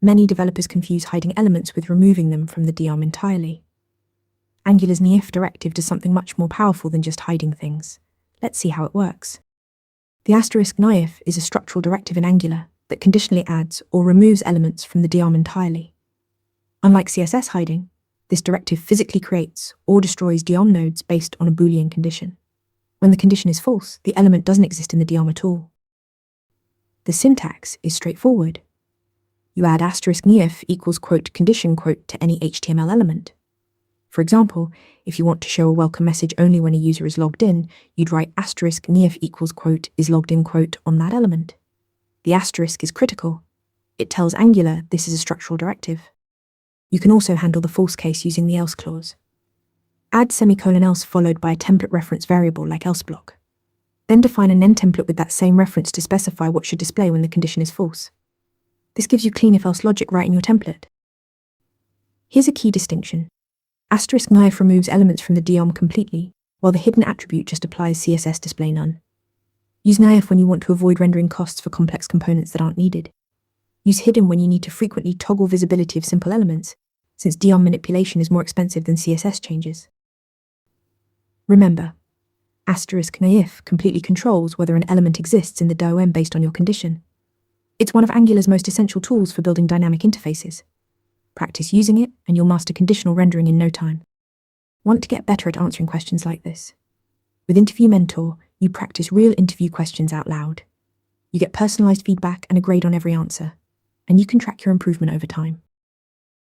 Many developers confuse hiding elements with removing them from the DOM entirely. Angular's ngIf directive does something much more powerful than just hiding things. Let's see how it works. The *ngIf is a structural directive in Angular that conditionally adds or removes elements from the DOM entirely. Unlike CSS hiding, this directive physically creates or destroys DOM nodes based on a Boolean condition. When the condition is false, the element doesn't exist in the DOM at all. The syntax is straightforward. You add *ngIf equals condition to any HTML element. For example, if you want to show a welcome message only when a user is logged in, you'd write *ngIf equals is logged in on that element. The asterisk is critical. It tells Angular this is a structural directive. You can also handle the false case using the else clause. Add else followed by a template reference variable like else block. Then define an end template with that same reference to specify what should display when the condition is false. This gives you clean if-else logic right in your template. Here's a key distinction. *ngIf removes elements from the DOM completely, while the hidden attribute just applies CSS display none. Use ngIf when you want to avoid rendering costs for complex components that aren't needed. Use hidden when you need to frequently toggle visibility of simple elements, since DOM manipulation is more expensive than CSS changes. Remember, *ngIf completely controls whether an element exists in the DOM based on your condition. It's one of Angular's most essential tools for building dynamic interfaces. Practice using it, and you'll master conditional rendering in no time. Want to get better at answering questions like this? With Interview Mentor, you practice real interview questions out loud. You get personalized feedback and a grade on every answer, and you can track your improvement over time.